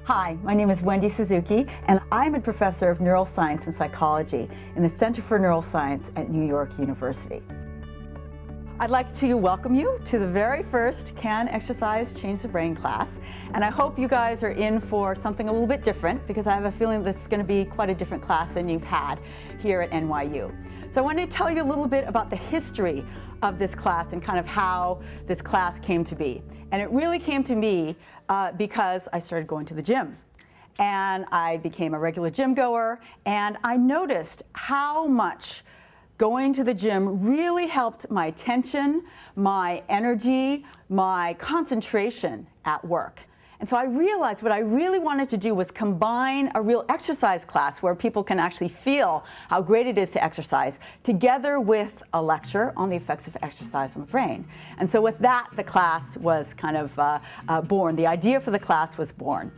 Hi, my name is Wendy Suzuki, and I'm a professor of neuroscience and psychology in the Center for Neuroscience at New York University. I'd like to welcome you to the very first Can Exercise Change the Brain class, and I hope you guys are in for something a little bit different because I have a feeling this is going to be quite a different class than you've had here at NYU. So I wanted to tell you a little bit about the history of this class and kind of how this class came to be. And it really came to me because I started going to the gym. And I became a regular gym goer, and I noticed how much going to the gym really helped my attention, my energy, my concentration at work. And so I realized what I really wanted to do was combine a real exercise class where people can actually feel how great it is to exercise together with a lecture on the effects of exercise on the brain. And so with that, the class was kind of born. The idea for the class was born.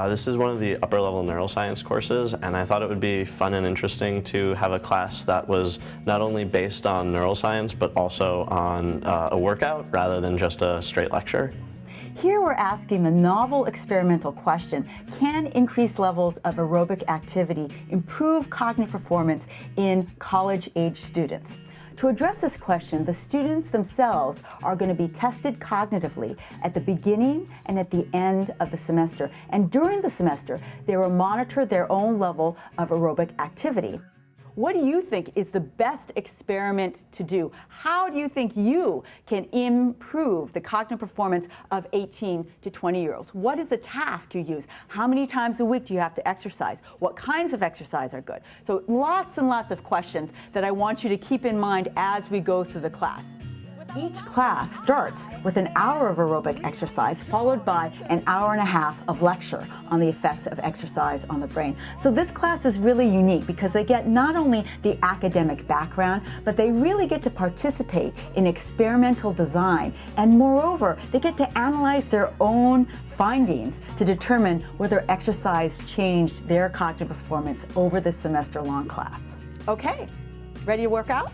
This is one of the upper level neuroscience courses, and I thought it would be fun and interesting to have a class that was not only based on neuroscience but also on a workout rather than just a straight lecture. Here we're asking the novel experimental question, can increased levels of aerobic activity improve cognitive performance in college-age students? To address this question, the students themselves are going to be tested cognitively at the beginning and at the end of the semester. And during the semester, they will monitor their own level of aerobic activity. What do you think is the best experiment to do? How do you think you can improve the cognitive performance of 18 to 20-year-olds? What is the task you use? How many times a week do you have to exercise? What kinds of exercise are good? So lots and lots of questions that I want you to keep in mind as we go through the class. Each class starts with an hour of aerobic exercise followed by an hour and a half of lecture on the effects of exercise on the brain. So this class is really unique because they get not only the academic background, but they really get to participate in experimental design. And moreover, they get to analyze their own findings to determine whether exercise changed their cognitive performance over this semester-long class. Okay, ready to work out?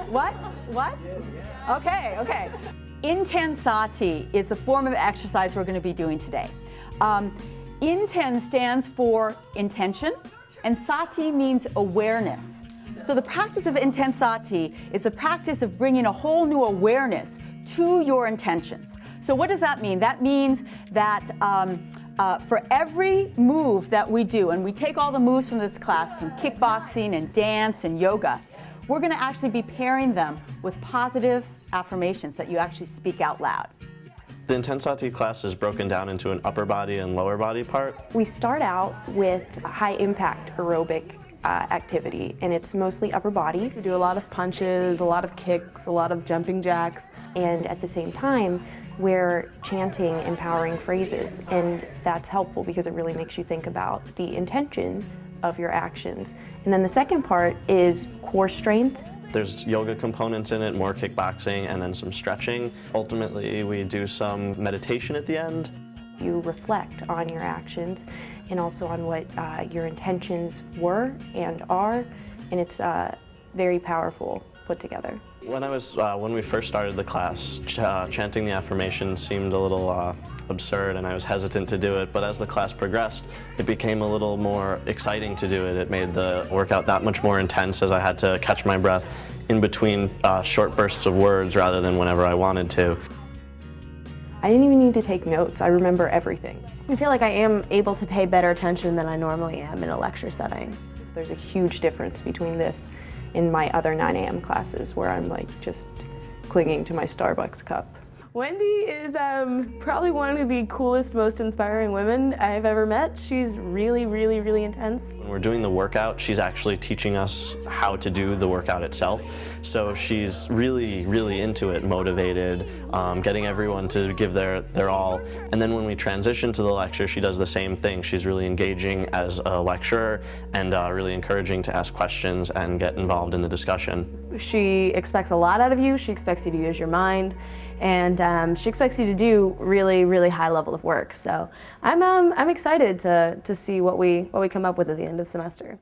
What? Okay. Intensati is the form of exercise we're going to be doing today. Inten stands for intention, and sati means awareness. So the practice of intensati is the practice of bringing a whole new awareness to your intentions. So what does that mean? That means that for every move that we do, and we take all the moves from this class, from kickboxing and dance and yoga, we're going to actually be pairing them with positive affirmations that you actually speak out loud. The Intensati class is broken down into an upper body and lower body part. We start out with high impact aerobic activity, and it's mostly upper body. We do a lot of punches, a lot of kicks, a lot of jumping jacks. And at the same time, we're chanting empowering phrases, and that's helpful because it really makes you think about the intention of your actions. And then the second part is core strength. There's yoga components in it, more kickboxing, and then some stretching. Ultimately, we do some meditation at the end. You reflect on your actions and also on what your intentions were and are, and it's very powerful put together. When we first started the class, chanting the affirmations seemed a little absurd, and I was hesitant to do it, but as the class progressed, it became a little more exciting to do it. It made the workout that much more intense as I had to catch my breath in between short bursts of words rather than whenever I wanted to. I didn't even need to take notes. I remember everything. I feel like I am able to pay better attention than I normally am in a lecture setting. There's a huge difference between this and my other 9 a.m. classes where I'm like just clinging to my Starbucks cup. Wendy is probably one of the coolest, most inspiring women I've ever met. She's really, really, really intense. When we're doing the workout, she's actually teaching us how to do the workout itself. So she's really, really into it, motivated, getting everyone to give their all. And then when we transition to the lecture, she does the same thing. She's really engaging as a lecturer and really encouraging to ask questions and get involved in the discussion. She expects a lot out of you. She expects you to use your mind, and she expects you to do really, really high level of work. So I'm excited to see what we come up with at the end of the semester.